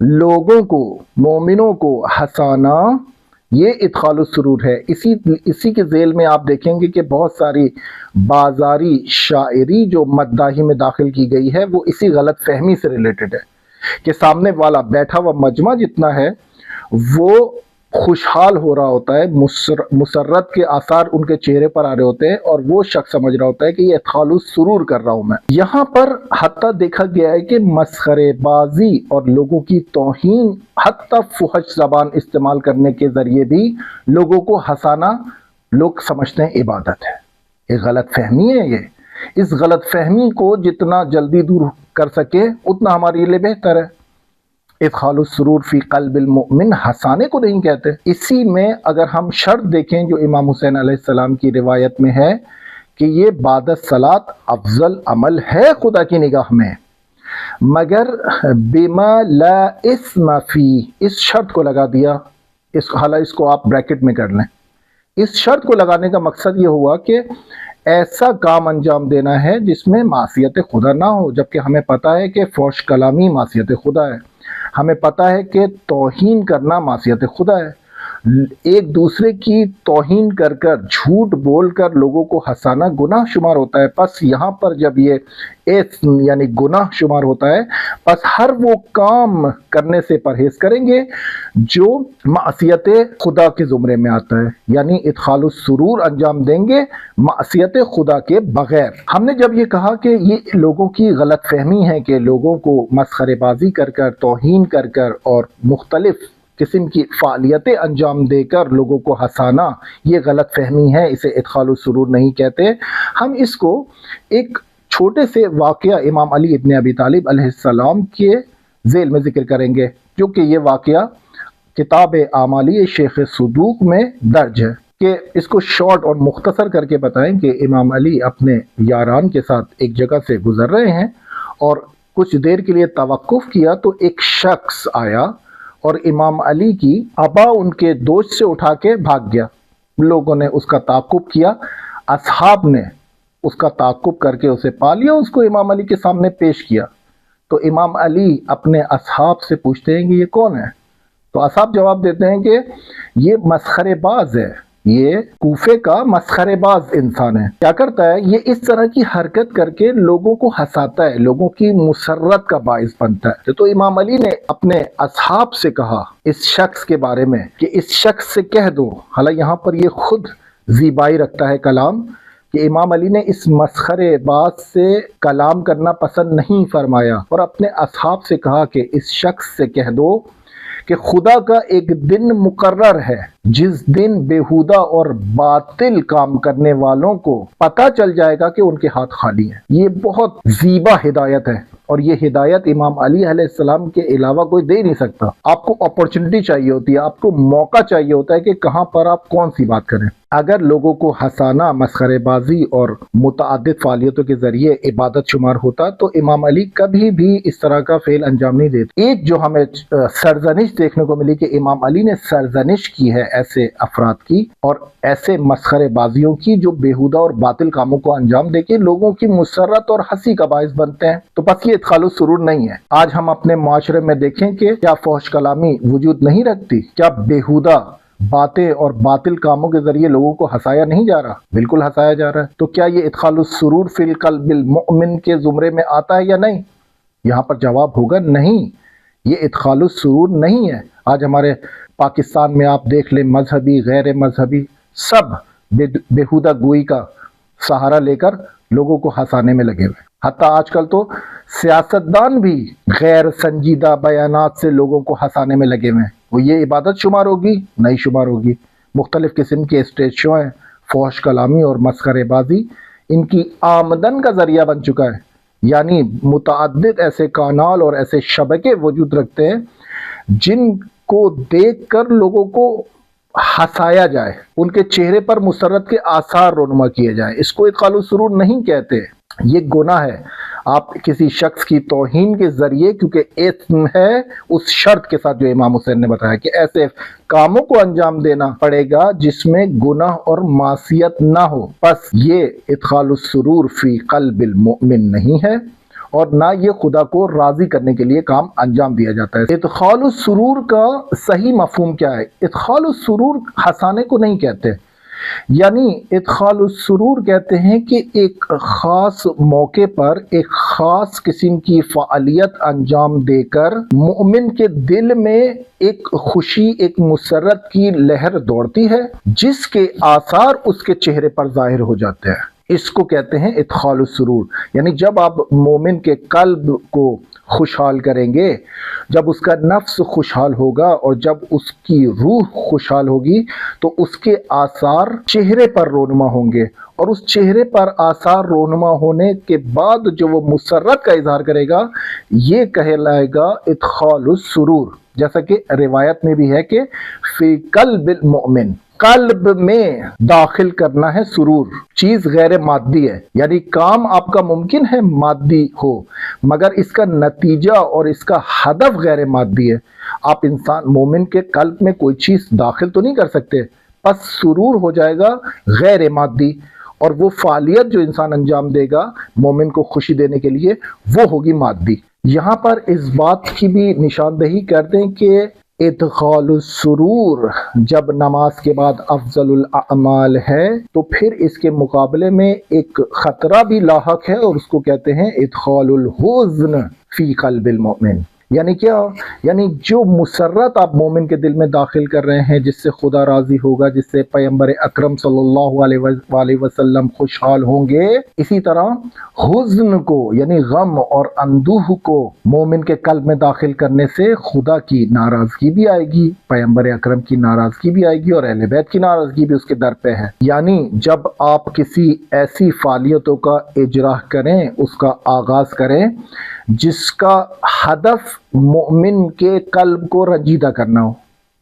لوگوں کو، مومنوں کو ہنسانا، یہ ادخال السرور ہے۔ اسی کے ذیل میں آپ دیکھیں گے کہ بہت ساری بازاری شاعری جو مداحی میں داخل کی گئی ہے وہ اسی غلط فہمی سے ریلیٹڈ ہے کہ سامنے والا بیٹھا ہوا مجمع جتنا ہے وہ خوشحال ہو رہا ہوتا ہے، مسرت کے آثار ان کے چہرے پر آ رہے ہوتے ہیں، اور وہ شخص سمجھ رہا ہوتا ہے کہ یہ ادخال السرور کر رہا ہوں میں۔ یہاں پر حتیٰ دیکھا گیا ہے کہ مسخرے بازی اور لوگوں کی توہین، حتیٰ فحش زبان استعمال کرنے کے ذریعے بھی لوگوں کو ہنسانا لوگ سمجھتے ہیں عبادت ہے۔ یہ غلط فہمی ہے۔ اس غلط فہمی کو جتنا جلدی دور کر سکے اتنا ہمارے لیے بہتر ہے۔ ادخال السرور فی قلب المؤمن ہنسانے کو نہیں کہتے۔ اسی میں اگر ہم شرط دیکھیں جو امام حسین علیہ السلام کی روایت میں ہے کہ یہ بعد الصلاۃ افضل عمل ہے خدا کی نگاہ میں، مگر بما لا اسم فی، اس شرط کو لگا دیا، حالانکہ اس کو آپ بریکٹ میں کر لیں۔ اس شرط کو لگانے کا مقصد یہ ہوا کہ ایسا کام انجام دینا ہے جس میں معصیت خدا نہ ہو، جبکہ ہمیں پتہ ہے کہ فحش کلامی معصیت خدا ہے، ہمیں پتہ ہے کہ توہین کرنا معصیت خدا ہے۔ ایک دوسرے کی توہین کر کر، جھوٹ بول کر لوگوں کو ہنسانا گناہ شمار ہوتا ہے۔ پس یہاں پر جب یہ اسم یعنی گناہ شمار ہوتا ہے، پس ہر وہ کام کرنے سے پرہیز کریں گے جو معصیت خدا کے زمرے میں آتا ہے، یعنی ادخال السرور انجام دیں گے معصیت خدا کے بغیر۔ ہم نے جب یہ کہا کہ یہ لوگوں کی غلط فہمی ہے کہ لوگوں کو مسخرے بازی کر کر، توہین کر کر اور مختلف قسم کی فعالیتیں انجام دے کر لوگوں کو ہنسانا یہ غلط فہمی ہے، اسے ادخال السرور نہیں کہتے۔ ہم اس کو ایک چھوٹے سے واقعہ امام علی ابن ابی طالب علیہ السلام کے ذیل میں ذکر کریں گے، جو کہ یہ واقعہ کتاب اعمالی شیخ صدوق میں درج ہے، کہ اس کو شارٹ اور مختصر کر کے بتائیں کہ امام علی اپنے یاران کے ساتھ ایک جگہ سے گزر رہے ہیں اور کچھ دیر کے لیے توقف کیا تو ایک شخص آیا اور امام علی کی ابا ان کے دوست سے اٹھا کے بھاگ گیا۔ لوگوں نے اس کا تعاقب کیا، اصحاب نے اس کا تعاقب کر کے اسے پا لیا، اس کو امام علی کے سامنے پیش کیا۔ تو امام علی اپنے اصحاب سے پوچھتے ہیں کہ یہ کون ہے؟ تو اصحاب جواب دیتے ہیں کہ یہ مسخرے باز ہے، یہ کوفے کا مسخرے باز انسان ہے۔ کیا کرتا ہے؟ یہ اس طرح کی حرکت کر کے لوگوں کو ہنساتا ہے، لوگوں کی مسرت کا باعث بنتا ہے۔ تو امام علی نے اپنے اصحاب سے کہا اس شخص کے بارے میں کہ اس شخص سے کہہ دو، حالانکہ یہاں پر یہ خود زیبائی رکھتا ہے کلام، کہ امام علی نے اس مسخرے باز سے کلام کرنا پسند نہیں فرمایا اور اپنے اصحاب سے کہا کہ اس شخص سے کہہ دو کہ خدا کا ایک دن مقرر ہے جس دن بیہودہ اور باطل کام کرنے والوں کو پتہ چل جائے گا کہ ان کے ہاتھ خالی ہیں۔ یہ بہت زیبا ہدایت ہے، اور یہ ہدایت امام علی علیہ السلام کے علاوہ کوئی دے نہیں سکتا۔ آپ کو اپورچنٹی چاہیے ہوتی ہے، آپ کو موقع چاہیے ہوتا ہے کہ کہاں پر آپ کون سی بات کریں۔ اگر لوگوں کو ہنسانا، مسخرے بازی اور متعدد فعالیتوں کے ذریعے عبادت شمار ہوتا تو امام علی کبھی بھی اس طرح کا فعل انجام نہیں دیتے۔ ایک جو ہمیں سرزنش دیکھنے کو ملی کہ امام علی نے سرزنش کی ہے ایسے افراد کی اور ایسے مسخرے بازیوں کی جو بیہودہ اور باطل کاموں کو انجام دے کے لوگوں کی مسرت اور ہنسی کا باعث بنتے ہیں۔ تو بس یہ ادخال السرور نہیں ہے۔ آج ہم اپنے معاشرے میں دیکھیں کہ کیا فحش کلامی وجود نہیں رکھتی؟ کیا بیہودہ باتیں اور باطل کاموں کے ذریعے لوگوں کو ہنسایا نہیں جا رہا؟ بالکل ہنسایا جا رہا ہے۔ تو کیا یہ ادخال السرور فی القلب المؤمن کے زمرے میں آتا ہے یا نہیں؟ یہاں پر جواب ہوگا نہیں، یہ ادخال السرور نہیں ہے۔ آج ہمارے پاکستان میں آپ دیکھ لیں، مذہبی، غیر مذہبی، سب بیہودہ گوئی کا سہارا لے کر لوگوں کو ہنسانے میں لگے ہوئے۔ حتیٰ آج کل تو سیاستدان بھی غیر سنجیدہ بیانات سے لوگوں کو ہنسانے میں لگے ہوئے ہیں۔ وہ یہ عبادت شمار ہوگی؟ نہیں شمار ہوگی۔ مختلف قسم کے اسٹیج شو ہیں، فحش کلامی اور مسخرے بازی ان کی آمدن کا ذریعہ بن چکا ہے، یعنی متعدد ایسے کانال اور ایسے شبکے وجود رکھتے ہیں جن کو دیکھ کر لوگوں کو ہنسایا جائے، ان کے چہرے پر مسرت کے آثار رونما کیے جائیں۔ اس کو ادخال السرور نہیں کہتے، یہ گناہ ہے۔ آپ کسی شخص کی توہین کے ذریعے، کیونکہ اسم ہے اس شرط کے ساتھ جو امام حسین نے بتایا کہ ایسے کاموں کو انجام دینا پڑے گا جس میں گناہ اور معصیت نہ ہو، بس یہ ادخال السرور فی قلب المؤمن نہیں ہے، اور نہ یہ خدا کو راضی کرنے کے لیے کام انجام دیا جاتا ہے۔ ادخال السرور کا صحیح مفہوم کیا ہے؟ ادخال السرور ہنسانے کو نہیں کہتے، یعنی ادخال السرور کہتے ہیں کہ ایک خاص موقع پر ایک خاص قسم کی فعالیت انجام دے کر مومن کے دل میں ایک خوشی، ایک مسرت کی لہر دوڑتی ہے جس کے آثار اس کے چہرے پر ظاہر ہو جاتے ہیں، اس کو کہتے ہیں ادخال السرور۔ یعنی جب آپ مومن کے قلب کو خوشحال کریں گے، جب اس کا نفس خوشحال ہوگا اور جب اس کی روح خوشحال ہوگی تو اس کے آثار چہرے پر رونما ہوں گے، اور اس چہرے پر آثار رونما ہونے کے بعد جو وہ مسرت کا اظہار کرے گا یہ کہلائے گا ادخال السرور۔ جیسا کہ روایت میں بھی ہے کہ فی قلب المؤمن، قلب میں داخل کرنا ہے سرور، چیز غیر مادی ہے، یعنی کام آپ کا ممکن ہے مادی ہو مگر اس کا نتیجہ اور اس کا ہدف غیر مادی ہے۔ آپ انسان مومن کے قلب میں کوئی چیز داخل تو نہیں کر سکتے، پس سرور ہو جائے گا غیر مادی، اور وہ فعالیت جو انسان انجام دے گا مومن کو خوشی دینے کے لیے وہ ہوگی مادی۔ یہاں پر اس بات کی بھی نشاندہی کر دیں کہ ادخال السرور جب نماز کے بعد افضل الاعمال ہے تو پھر اس کے مقابلے میں ایک خطرہ بھی لاحق ہے، اور اس کو کہتے ہیں ادخال الحزن فی قلب المؤمن۔ یعنی کیا؟ یعنی جو مسرت آپ مومن کے دل میں داخل کر رہے ہیں جس سے خدا راضی ہوگا، جس سے پیغمبر اکرم صلی اللہ علیہ وسلم خوشحال ہوں گے، اسی طرح حزن کو یعنی غم اور اندوہ کو مومن کے قلب میں داخل کرنے سے خدا کی ناراضگی بھی آئے گی، پیغمبر اکرم کی ناراضگی بھی آئے گی، اور اہل بیت کی ناراضگی بھی اس کے در پہ ہے۔ یعنی جب آپ کسی ایسی فعالیتوں کا اجراء کریں، اس کا آغاز کریں جس کا ہدف مومن کے قلب کو رنجیدہ کرنا ہو،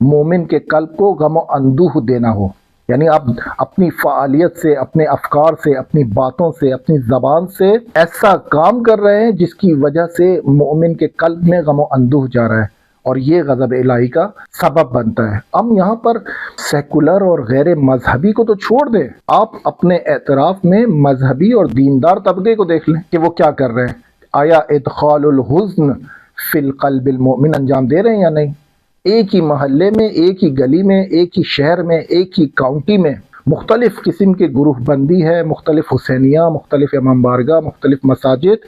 مومن کے قلب کو غم و اندوہ دینا ہو، یعنی آپ اپنی فعالیت سے، اپنے افکار سے، اپنی باتوں سے، اپنی زبان سے ایسا کام کر رہے ہیں جس کی وجہ سے مومن کے قلب میں غم و اندوہ جا رہا ہے، اور یہ غضب الہی کا سبب بنتا ہے۔ ہم یہاں پر سیکولر اور غیر مذہبی کو تو چھوڑ دیں، آپ اپنے اعتراف میں مذہبی اور دیندار طبقے کو دیکھ لیں کہ وہ کیا کر رہے ہیں۔ آیا ادخال الحزن فی القلب المؤمن انجام دے رہے ہیں یا نہیں؟ ایک ہی محلے میں، ایک ہی گلی میں، ایک ہی شہر میں، ایک ہی کاؤنٹی میں مختلف قسم کے گروہ بندی ہے، مختلف حسینیہ، مختلف امام بارگاہ، مختلف مساجد،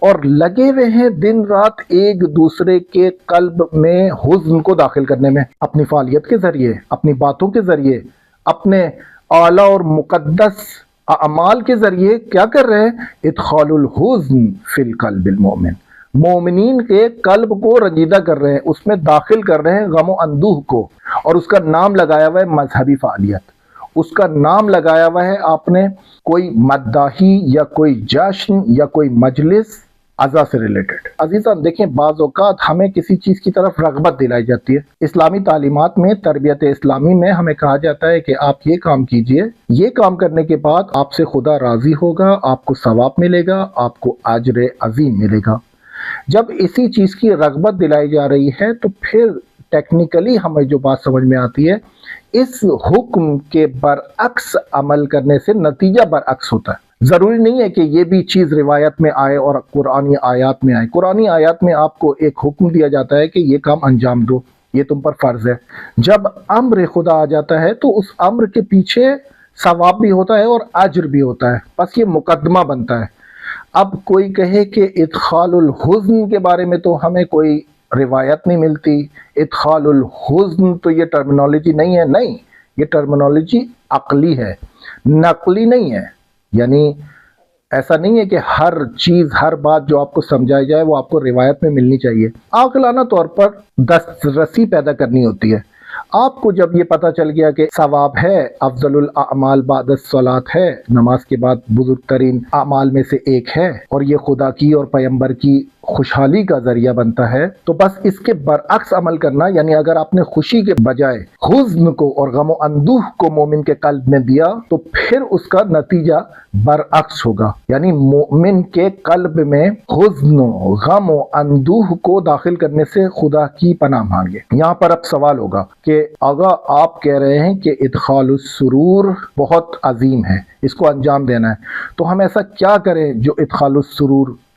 اور لگے ہوئے ہیں دن رات ایک دوسرے کے قلب میں حزن کو داخل کرنے میں، اپنی فعالیت کے ذریعے، اپنی باتوں کے ذریعے، اپنے اعلیٰ اور مقدس اعمال کے ذریعے کیا کر رہے ہیں؟ ادخال الحزن فی القلب المؤمن، مومنین کے قلب کو رنجیدہ کر رہے ہیں، اس میں داخل کر رہے ہیں غم و اندوہ کو، اور اس کا نام لگایا ہوا ہے مذہبی فعالیت، اس کا نام لگایا ہوا ہے آپ نے کوئی مداحی یا کوئی جشن یا کوئی مجلس عزا سے ریلیٹڈ۔ عزیزان دیکھیں، بعض اوقات ہمیں کسی چیز کی طرف رغبت دلائی جاتی ہے۔ اسلامی تعلیمات میں، تربیت اسلامی میں ہمیں کہا جاتا ہے کہ آپ یہ کام کیجئے، یہ کام کرنے کے بعد آپ سے خدا راضی ہوگا، آپ کو ثواب ملے گا، آپ کو اجر عظیم ملے گا۔ جب اسی چیز کی رغبت دلائی جا رہی ہے تو پھر ٹیکنیکلی ہمیں جو بات سمجھ میں آتی ہے، اس حکم کے برعکس عمل کرنے سے نتیجہ برعکس ہوتا ہے۔ ضروری نہیں ہے کہ یہ بھی چیز روایت میں آئے اور قرآنی آیات میں آئے۔ قرآنی آیات میں آپ کو ایک حکم دیا جاتا ہے کہ یہ کام انجام دو، یہ تم پر فرض ہے۔ جب امر خدا آ جاتا ہے تو اس امر کے پیچھے ثواب بھی ہوتا ہے اور اجر بھی ہوتا ہے، بس یہ مقدمہ بنتا ہے۔ اب کوئی کہے کہ ادخال الحزن کے بارے میں تو ہمیں کوئی روایت نہیں ملتی، ادخال الحزن تو یہ ٹرمینالوجی نہیں ہے۔ نہیں، یہ ٹرمینالوجی عقلی ہے، نقلی نہیں ہے۔ یعنی ایسا نہیں ہے کہ ہر چیز، ہر بات جو آپ کو سمجھائی جائے وہ آپ کو روایت میں ملنی چاہیے۔ عاقلانہ طور پر دسترسی پیدا کرنی ہوتی ہے۔ آپ کو جب یہ پتہ چل گیا کہ ثواب ہے، افضل الاعمال بعد الصلاۃ ہے، نماز کے بعد بزرگ ترین اعمال میں سے ایک ہے، اور یہ خدا کی اور پیغمبر کی خوشحالی کا ذریعہ بنتا ہے، تو بس اس کے برعکس عمل کرنا، یعنی اگر آپ نے خوشی کے بجائے حزن کو اور غم و اندوہ کو مومن کے قلب میں دیا تو پھر اس کا نتیجہ برعکس ہوگا، یعنی مومن کے قلب میں حزن و غم و اندوہ کو داخل کرنے سے خدا کی پناہ مانگے۔ یہاں پر اب سوال ہوگا کہ آگا آپ کہہ رہے ہیں کہ ادخال السرور بہت عظیم ہے، اس کو انجام دینا ہے، تو ہم ایسا کیا کریں جو ادخال السرور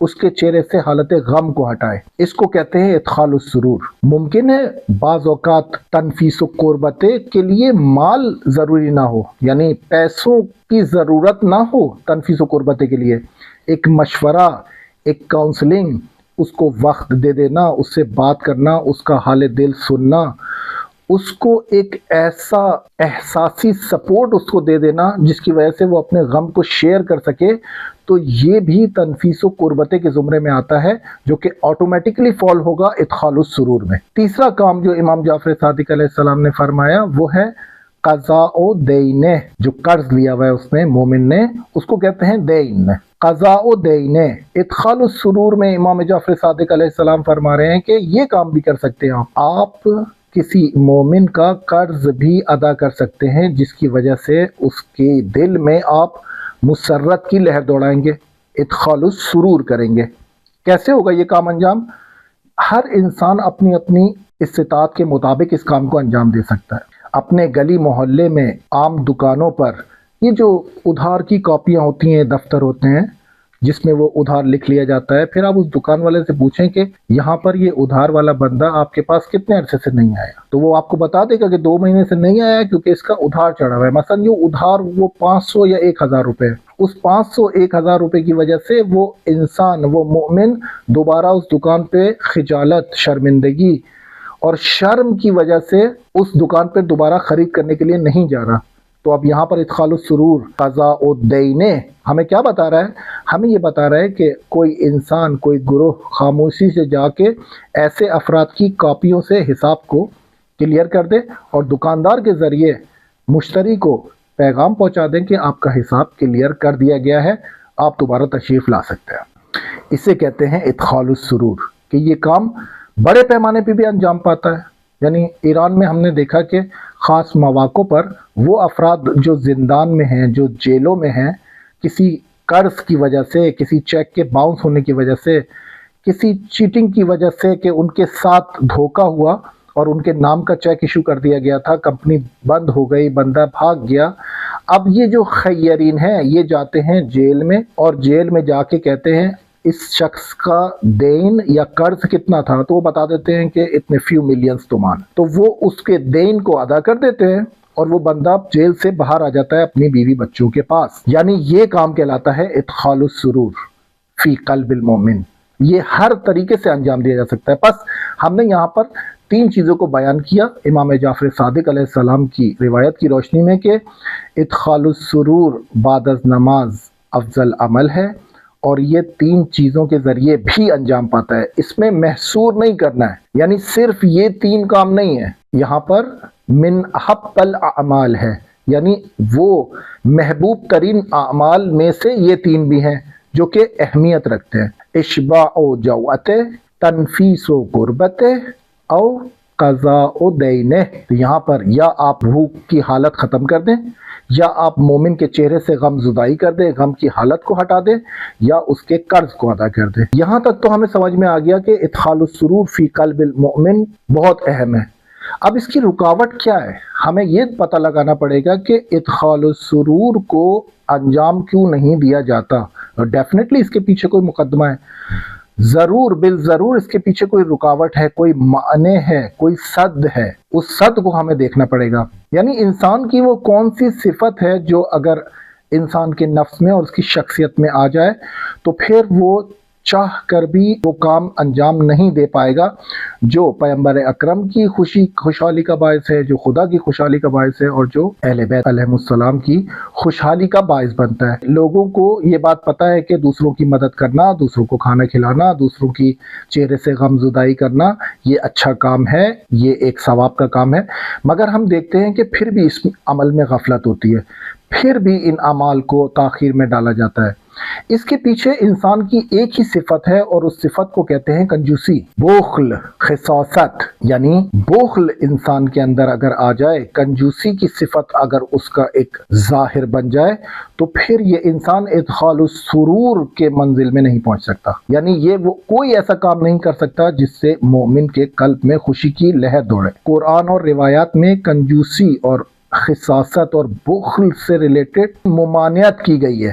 اس کے چہرے سے حالت غم کو ہٹائے، اس کو کہتے ہیں ادخال السرور۔ ممکن ہے بعض اوقات تنفیس و قربت کے لیے مال ضروری نہ ہو، یعنی پیسوں کی ضرورت نہ ہو تنفیس و قربت کے لیے، ایک مشورہ، ایک کاؤنسلنگ، اس کو وقت دے دینا، اس سے بات کرنا، اس کا حال دل سننا، اس کو ایک ایسا احساسی سپورٹ اس کو دے دینا جس کی وجہ سے وہ اپنے غم کو شیئر کر سکے، تو یہ بھی تنفیس و قربتے کے زمرے میں آتا ہے، جو کہ آٹومیٹکلی فال ہوگا ادخال السرور میں۔ تیسرا کام جو امام جعفر صادق علیہ السلام نے فرمایا وہ ہے قضاء و دین، جو قرض لیا ہوا ہے اس نے، مومن نے، اس کو کہتے ہیں دین، قضاء و دین۔ ادخال السرور میں امام جعفر صادق علیہ السلام فرما رہے ہیں کہ یہ کام بھی کر سکتے ہیں آپ کسی مومن کا قرض بھی ادا کر سکتے ہیں، جس کی وجہ سے اس کے دل میں آپ مسرت کی لہر دوڑائیں گے، ادخال السرور کریں گے۔ کیسے ہوگا یہ کام انجام؟ ہر انسان اپنی اپنی استطاعت کے مطابق اس کام کو انجام دے سکتا ہے۔ اپنے گلی محلے میں، عام دکانوں پر، یہ جو ادھار کی کاپیاں ہوتی ہیں، دفتر ہوتے ہیں جس میں وہ ادھار لکھ لیا جاتا ہے، پھر آپ اس دکان والے سے پوچھیں کہ یہاں پر یہ ادھار والا بندہ آپ کے پاس کتنے عرصے سے نہیں آیا، تو وہ آپ کو بتا دے گا کہ 2 مہینے سے نہیں آیا کیونکہ اس کا ادھار چڑھا ہوا ہے۔ مثلا جو ادھار وہ 500 یا 1000 روپے، اس 500 1000 روپے کی وجہ سے وہ انسان، وہ مومن دوبارہ اس دکان پہ خجالت، شرمندگی اور شرم کی وجہ سے اس دکان پہ دوبارہ خرید کرنے کے لیے نہیں جا رہا۔ تو اب یہاں پر ادخال السرور قضاء الدین ہمیں کیا بتا رہا ہے؟ ہمیں یہ بتا رہا ہے کہ کوئی انسان، کوئی گروہ خاموشی سے جا کے ایسے افراد کی کاپیوں سے حساب کو کلیئر کر دے اور دکاندار کے ذریعے مشتری کو پیغام پہنچا دیں کہ آپ کا حساب کلیئر کر دیا گیا ہے، آپ دوبارہ تشریف لا سکتے ہیں۔ اسے کہتے ہیں ادخال السرور، کہ یہ کام بڑے پیمانے پہ بھی انجام پاتا ہے۔ یعنی ایران میں ہم نے دیکھا کہ خاص مواقع پر وہ افراد جو زندان میں ہیں، جو جیلوں میں ہیں، کسی قرض کی وجہ سے، کسی چیک کے باؤنس ہونے کی وجہ سے، کسی چیٹنگ کی وجہ سے کہ ان کے ساتھ دھوکہ ہوا اور ان کے نام کا چیک ایشو کر دیا گیا تھا، کمپنی بند ہو گئی، بندہ بھاگ گیا۔ اب یہ جو خیرین ہیں یہ جاتے ہیں جیل میں، اور جیل میں جا کے کہتے ہیں اس شخص کا دین یا قرض کتنا تھا، تو وہ بتا دیتے ہیں کہ اتنے فیو ملینز تومان، تو وہ اس کے دین کو ادا کر دیتے ہیں اور وہ بندہ جیل سے باہر آ جاتا ہے اپنی بیوی بچوں کے پاس۔ یعنی یہ کام کہلاتا ہے ادخال السرور فی قلب المومن۔ یہ ہر طریقے سے انجام دیا جا سکتا ہے۔ بس ہم نے یہاں پر 3 چیزوں کو بیان کیا امام جعفر صادق علیہ السلام کی روایت کی روشنی میں کہ ادخال السرور بعد از نماز افضل عمل ہے، اور یہ 3 چیزوں کے ذریعے بھی انجام پاتا ہے۔ اس میں محصور نہیں کرنا ہے، یعنی صرف یہ 3 کام نہیں ہے، یہاں پر من احب الاعمال ہے، یعنی وہ محبوب ترین اعمال میں سے یہ 3 بھی ہیں جو کہ اہمیت رکھتے ہیں۔ اشباع و جوعت، تنفیس و قربت، او قضاء و دین۔ تو یہاں پر یا آپ بھوک کی حالت ختم کر دیں، یا آپ مومن کے چہرے سے غم زدائی کر دیں، غم کی حالت کو ہٹا دیں، یا اس کے قرض کو ادا کر دیں۔ یہاں تک تو ہمیں سمجھ میں آ گیا کہ ادخال السرور فی قلب المؤمن بہت اہم ہے۔ اب اس کی رکاوٹ کیا ہے؟ ہمیں یہ پتہ لگانا پڑے گا کہ ادخال السرور کو انجام کیوں نہیں دیا جاتا، اور ڈیفینیٹلی اس کے پیچھے کوئی مقدمہ ہے، ضرور بالضرور اس کے پیچھے کوئی رکاوٹ ہے، کوئی معنی ہے، کوئی صد ہے۔ اس صد کو ہمیں دیکھنا پڑے گا، یعنی انسان کی وہ کون سی صفت ہے جو اگر انسان کے نفس میں اور اس کی شخصیت میں آ جائے تو پھر وہ چاہ کر بھی وہ کام انجام نہیں دے پائے گا، جو پیغمبر اکرم کی خوشحالی کا باعث ہے، جو خدا کی خوشحالی کا باعث ہے، اور جو اہل بیت علیہ السلام کی خوشحالی کا باعث بنتا ہے۔ لوگوں کو یہ بات پتہ ہے کہ دوسروں کی مدد کرنا، دوسروں کو کھانا کھلانا، دوسروں کی چہرے سے غم زدائی کرنا یہ اچھا کام ہے، یہ ایک ثواب کا کام ہے، مگر ہم دیکھتے ہیں کہ پھر بھی اس عمل میں غفلت ہوتی ہے، پھر بھی ان اعمال کو تاخیر میں ڈالا جاتا ہے۔ اس کے پیچھے انسان کی ایک ہی صفت ہے، اور اس صفت کو کہتے ہیں کنجوسی، بخل، خساست۔ یعنی بخل انسان کے اندر اگر آ جائے، کنجوسی کی صفت اگر اس کا ایک ظاہر بن جائے، تو پھر یہ انسان ادخال السرور کے منزل میں نہیں پہنچ سکتا، یعنی یہ وہ کوئی ایسا کام نہیں کر سکتا جس سے مومن کے قلب میں خوشی کی لہر دوڑے۔ قرآن اور روایات میں کنجوسی اور خساست اور بخل سے ریلیٹڈ ممانعت کی گئی ہے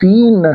3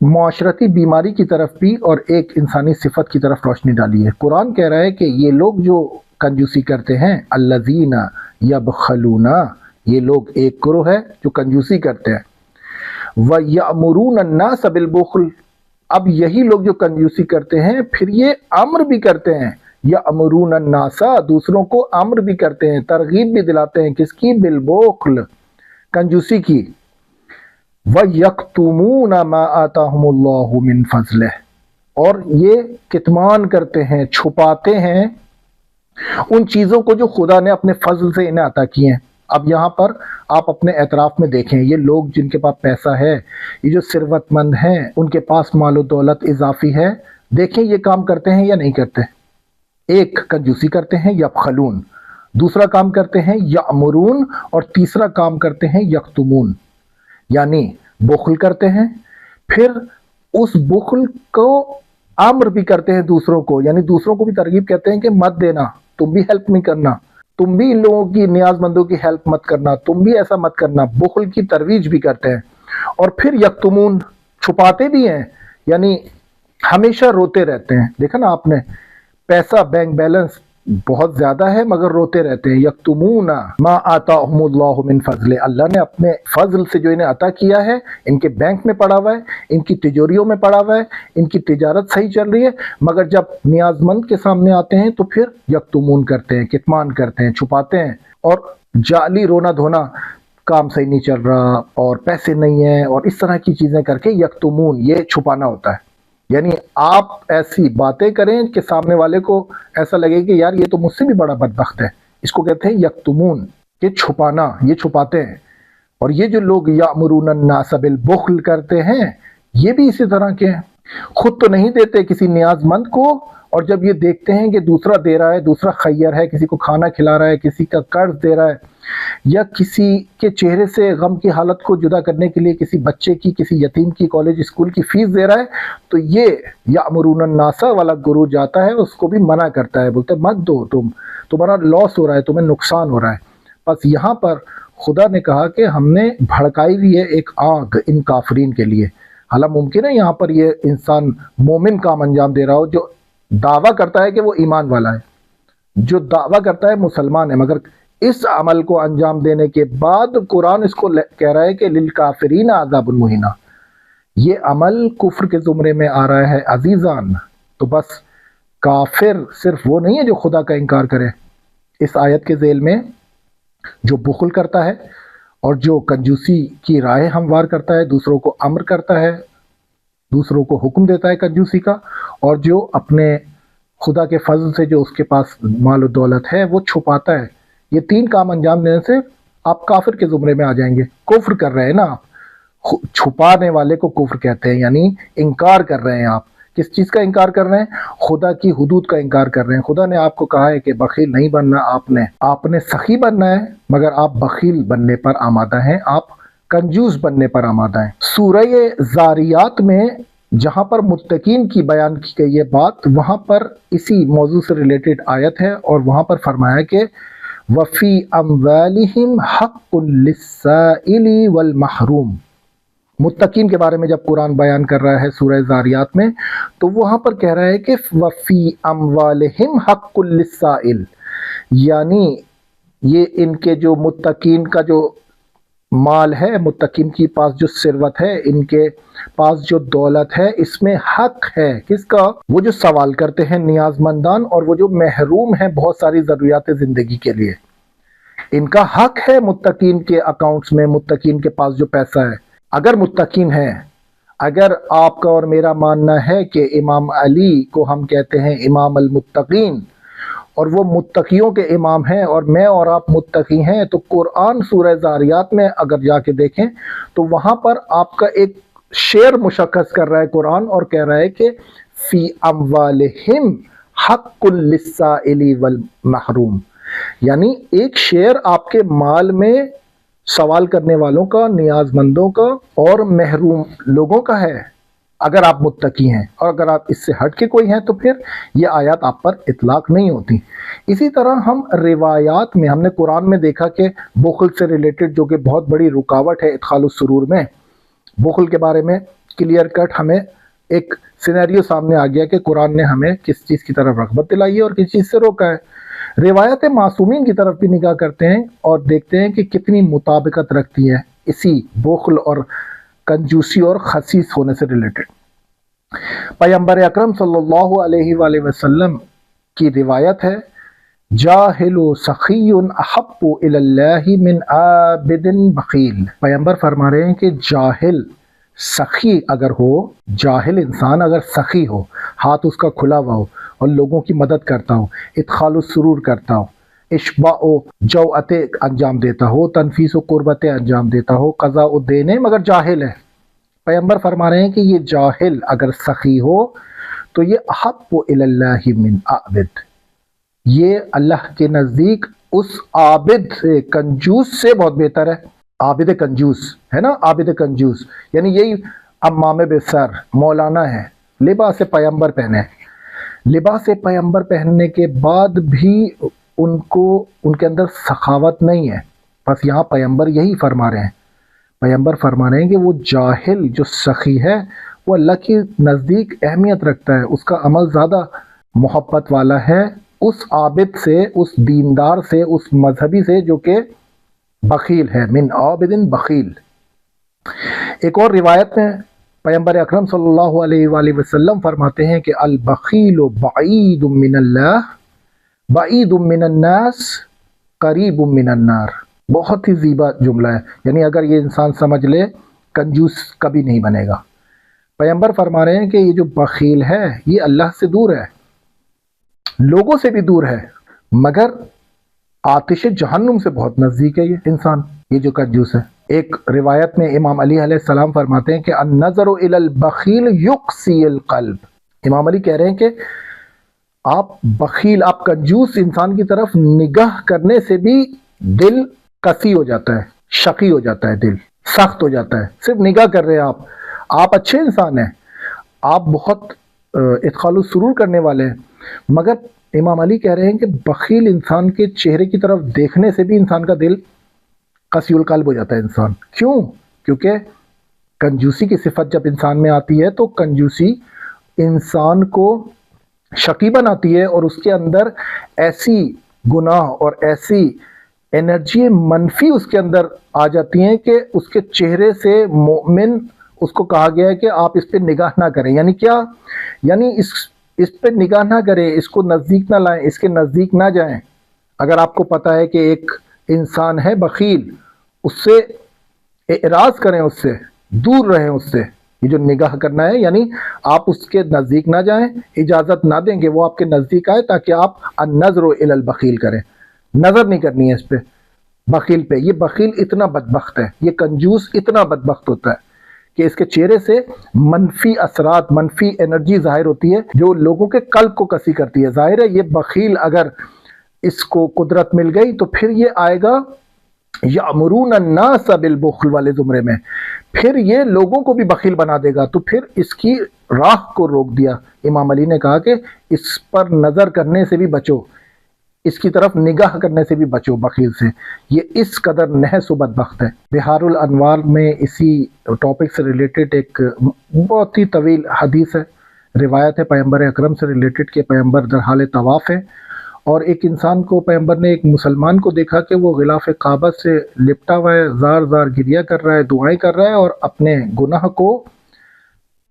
معاشرتی بیماری کی طرف بھی اور ایک انسانی صفت کی طرف روشنی ڈالی ہے۔ قرآن کہہ رہا ہے کہ یہ لوگ جو کنجوسی کرتے ہیں، الذین یبخلون، یہ لوگ ایک گروہ ہے جو کنجوسی کرتے ہیں، وَيَأْمُرُونَ النَّاسَ بِالْبُخْلِ، اب یہی لوگ جو کنجوسی کرتے ہیں پھر یہ امر بھی کرتے ہیں، یأمرون الناس، دوسروں کو امر بھی کرتے ہیں، ترغیب بھی دلاتے ہیں، کس کی؟ بالبخل، کنجوسی کی۔ وَيَكْتُمُونَ مَا آتَاهُمُ اللَّهُ مِنْ فَضْلِهِ، اور یہ کتمان کرتے ہیں، چھپاتے ہیں ان چیزوں کو جو خدا نے اپنے فضل سے انہیں عطا کی ہیں۔ اب یہاں پر آپ اپنے اعتراف میں دیکھیں، یہ لوگ جن کے پاس پیسہ ہے، یہ جو ثروت مند ہیں، ان کے پاس مال و دولت اضافی ہے، دیکھیں یہ کام کرتے ہیں یا نہیں کرتے؟ ایک کنجوسی کرتے ہیں، یبخلون، دوسرا کام کرتے ہیں یأمرون، اور تیسرا کام کرتے ہیں یکتمون، یعنی بخل کرتے ہیں، پھر اس بخل کو امر بھی کرتے ہیں دوسروں کو، یعنی دوسروں کو بھی ترغیب کہتے ہیں کہ مت دینا، تم بھی ہیلپ نہیں کرنا، تم بھی ان لوگوں کی نیاز مندوں کی ہیلپ مت کرنا، تم بھی ایسا مت کرنا، بخل کی ترویج بھی کرتے ہیں۔ اور پھر یکتمون، چھپاتے بھی ہیں، یعنی ہمیشہ روتے رہتے ہیں۔ دیکھا نا آپ نے، پیسہ بینک بیلنس بہت زیادہ ہے مگر روتے رہتے ہیں۔ یکتمون ما آتاہم اللہ من فضل، اللہ نے اپنے فضل سے جو انہیں عطا کیا ہے، ان کے بینک میں پڑا ہوا ہے، ان کی تجوریوں میں پڑا ہوا ہے، ان کی تجارت صحیح چل رہی ہے، مگر جب نیاز مند کے سامنے آتے ہیں تو پھر یکتمون کرتے ہیں، کتمان کرتے ہیں، چھپاتے ہیں، اور جعلی رونا دھونا، کام صحیح نہیں چل رہا اور پیسے نہیں ہیں اور اس طرح کی چیزیں کر کے یکتمون، یہ چھپانا ہوتا ہے۔ یعنی آپ ایسی باتیں کریں کہ سامنے والے کو ایسا لگے کہ یار یہ تو مجھ سے بھی بڑا بدبخت ہے، اس کو کہتے ہیں یکتمون، کہ چھپانا، یہ چھپاتے ہیں۔ اور یہ جو لوگ یأمرون الناس بالبخل کرتے ہیں، یہ بھی اسی طرح کے ہیں، خود تو نہیں دیتے کسی نیاز مند کو، اور جب یہ دیکھتے ہیں کہ دوسرا دے رہا ہے، دوسرا خیر ہے، کسی کو کھانا کھلا رہا ہے، کسی کا قرض دے رہا ہے، یا کسی کے چہرے سے غم کی حالت کو جدا کرنے کے لیے کسی بچے کی، کسی یتیم کی کالج اسکول کی فیس دے رہا ہے، تو یہ یأمرون الناس والا گروہ جاتا ہے، اس کو بھی منع کرتا ہے، بولتے مت دو، تمہارا لاس ہو رہا ہے، تمہیں نقصان ہو رہا ہے۔ بس یہاں پر خدا نے کہا کہ ہم نے بھڑکائی ہوئی ہے ایک آگ ان کافرین کے لیے۔ حالانکہ ممکن ہے یہاں پر یہ انسان مومن کام انجام دے رہا ہو، جو دعویٰ کرتا ہے کہ وہ ایمان والا ہے، جو دعویٰ کرتا ہے مسلمان ہے، مگر اس عمل کو انجام دینے کے بعد قرآن اس کو کہہ رہا ہے کہ للکافرین عذاب مہین، یہ عمل کفر کے زمرے میں آ رہا ہے عزیزان۔ تو بس کافر صرف وہ نہیں ہے جو خدا کا انکار کرے، اس آیت کے ذیل میں جو بخل کرتا ہے اور جو کنجوسی کی راہ ہموار کرتا ہے، دوسروں کو امر کرتا ہے، دوسروں کو حکم دیتا ہے کنجوسی کا، اور جو اپنے خدا کے فضل سے جو اس کے پاس مال و دولت ہے وہ چھپاتا ہے، یہ تین کام انجام دینے سے آپ کافر کے زمرے میں آ جائیں گے۔ کفر کر رہے ہیں نا آپ، چھپانے والے کو کفر کہتے ہیں، یعنی انکار کر رہے ہیں آپ۔ کس چیز کا انکار کر رہے ہیں؟ خدا کی حدود کا انکار کر رہے ہیں۔ خدا نے آپ کو کہا ہے کہ بخیل نہیں بننا، آپ نے سخی بننا ہے، مگر آپ بخیل بننے پر آمادہ ہیں، آپ کنجوس بننے پر آمادہ ہیں۔ سورہ زاریات میں جہاں پر متقین کی بیان کی گئی ہے بات، وہاں پر اسی موضوع سے ریلیٹڈ آیت ہے، اور وہاں پر فرمایا کہ وَفِي أَمْوَالِهِمْ حَقٌّ لِلسَّائِلِ وَالْمَحْرُومِ، متقین کے بارے میں جب قرآن بیان کر رہا ہے سورہ زاریات میں، تو وہاں پر کہہ رہا ہے کہ وَفِي أَمْوَالِهِمْ حَقٌّ لِلسَّائِلِ، یعنی یہ ان کے جو متقین کا جو مال ہے، متقین کے پاس جو ثروت ہے، ان کے پاس جو دولت ہے، اس میں حق ہے کس کا؟ وہ جو سوال کرتے ہیں نیاز مندان، اور وہ جو محروم ہیں بہت ساری ضروریات زندگی کے لیے، ان کا حق ہے متقین کے اکاؤنٹس میں، متقین کے پاس جو پیسہ ہے۔ اگر متقین ہیں، اگر آپ کا اور میرا ماننا ہے کہ امام علی کو ہم کہتے ہیں امام المتقین، اور وہ متقیوں کے امام ہیں، اور میں اور آپ متقی ہیں، تو قرآن سورہ زاریات میں اگر جا کے دیکھیں تو وہاں پر آپ کا ایک شعر مشخص کر رہا ہے قرآن، اور کہہ رہا ہے کہ فی اموالہم حق للسائل والمحروم، یعنی ایک شعر آپ کے مال میں سوال کرنے والوں کا، نیاز مندوں کا اور محروم لوگوں کا ہے، اگر آپ متقی ہیں۔ اور اگر آپ اس سے ہٹ کے کوئی ہیں تو پھر یہ آیات آپ پر اطلاق نہیں ہوتی۔ اسی طرح ہم روایات میں، ہم نے قرآن میں دیکھا کہ بخل سے ریلیٹڈ، جو کہ بہت بڑی رکاوٹ ہے ادخال السرور میں، بخل کے بارے میں کلیئر کٹ ہمیں ایک سینیریو سامنے آ گیا کہ قرآن نے ہمیں کس چیز کی طرف رغبت دلائی ہے اور کس چیز سے روکا ہے۔ روایت معصومین کی طرف بھی نگاہ کرتے ہیں اور دیکھتے ہیں کہ کتنی مطابقت رکھتی ہیں اسی بخل اور کنجوسی اور خسیس ہونے سے ریلیٹڈ۔ پیغمبر اکرم صلی اللہ علیہ وآلہ وسلم کی روایت ہے، جاہل سخی احب الی اللہ من عابد بخیل۔ پیغمبر فرما رہے ہیں کہ جاہل سخی اگر ہو، جاہل انسان اگر سخی ہو، ہاتھ اس کا کھلا ہوا ہو اور لوگوں کی مدد کرتا ہو، ادخال السرور کرتا ہو، اشباع و جوعت انجام دیتا ہو، تنفیس و قربت انجام دیتا ہو، قضاء الدین، مگر جاہل ہے۔ پیغمبر فرما رہے ہیں کہ یہ جاہل اگر سخی ہو تو یہ احب الی اللہ من عابد، یہ اللہ کے نزدیک اس عابد سے، کنجوس سے بہت بہتر ہے۔ عابد کنجوس ہے نا، عابد کنجوس یعنی یہی امام بسر مولانا ہے، لباس پیغمبر پہنے، لباس پیغمبر پہننے کے بعد بھی ان کے اندر سخاوت نہیں ہے۔ بس یہاں پیغمبر یہی فرما رہے ہیں، پیغمبر فرما رہے ہیں کہ وہ جاہل جو سخی ہے وہ اللہ کے نزدیک اہمیت رکھتا ہے، اس کا عمل زیادہ محبت والا ہے اس عابد سے، اس دیندار سے، اس مذہبی سے جو کہ بخیل ہے، من عابد بخیل۔ ایک اور روایت میں پیغمبر اکرم صلی اللہ علیہ وآلہ وسلم فرماتے ہیں کہ البخیل بعید من اللہ، بعید من الناس، قریب من النار۔ بہت ہی زیبا جملہ ہے، یعنی اگر یہ انسان سمجھ لے کنجوس کبھی نہیں بنے گا۔ پیغمبر فرما رہے ہیں کہ یہ جو بخیل ہے یہ اللہ سے دور ہے، لوگوں سے بھی دور ہے، مگر آتش جہنم سے بہت نزدیک ہے یہ انسان، یہ جو کنجوس ہے۔ ایک روایت میں امام علی علیہ السلام فرماتے ہیں کہ النظر الی البخیل یقسی القلب۔ امام علی کہہ رہے ہیں کہ آپ بخیل، آپ کنجوس انسان کی طرف نگاہ کرنے سے بھی دل قسی ہو جاتا ہے، شقی ہو جاتا ہے، دل سخت ہو جاتا ہے۔ صرف نگاہ کر رہے ہیں آپ اچھے انسان ہیں، آپ بہت ادخال السرور کرنے والے ہیں، مگر امام علی کہہ رہے ہیں کہ بخیل انسان کے چہرے کی طرف دیکھنے سے بھی انسان کا دل قسی القلب ہو جاتا ہے انسان۔ کیوں؟ کیونکہ کنجوسی کی صفت جب انسان میں آتی ہے تو کنجوسی انسان کو شقی بناتی ہے اور اس کے اندر ایسی گناہ اور ایسی انرجی منفی اس کے اندر آ جاتی ہیں کہ اس کے چہرے سے مومن، اس کو کہا گیا ہے کہ آپ اس پہ نگاہ نہ کریں۔ یعنی کیا؟ یعنی اس پہ نگاہ نہ کریں، اس کو نزدیک نہ لائیں، اس کے نزدیک نہ جائیں۔ اگر آپ کو پتہ ہے کہ ایک انسان ہے بخیل، اس سے اعراض کریں، اس سے دور رہیں، اس سے۔ یہ جو نگاہ کرنا ہے یعنی آپ اس کے نزدیک نہ جائیں، اجازت نہ دیں کہ وہ آپ کے نزدیک آئے، تاکہ آپ النظر الی البخیل کریں، نظر نہیں کرنی ہے اس پہ، بخیل پہ۔ یہ بخیل اتنا بدبخت ہے، یہ کنجوس اتنا بدبخت ہوتا ہے کہ اس کے چہرے سے منفی اثرات، منفی انرجی ظاہر ہوتی ہے جو لوگوں کے قلب کو کسی کرتی ہے۔ ظاہر ہے یہ بخیل اگر اس کو قدرت مل گئی تو پھر یہ آئے گا یأمرون الناس بالبخل والے زمرے میں، پھر یہ لوگوں کو بھی بخیل بنا دے گا۔ تو پھر اس کی راہ کو روک دیا۔ امام علی نے کہا کہ اس پر نظر کرنے سے بھی بچو، اس کی طرف نگاہ کرنے سے بھی بچو بخیل سے، یہ اس قدر نحس و بدبخت ہے۔ بہار الانوار میں اسی ٹاپک سے ریلیٹڈ ایک بہت ہی طویل حدیث ہے، روایت ہے پیغمبر اکرم سے ریلیٹڈ کہ پیغمبر در حال طواف ہے اور ایک انسان کو، پیغمبر نے ایک مسلمان کو دیکھا کہ وہ غلاف کعبہ سے لپٹا ہوا ہے، زار زار گریہ کر رہا ہے، دعائیں کر رہا ہے اور اپنے گناہ کو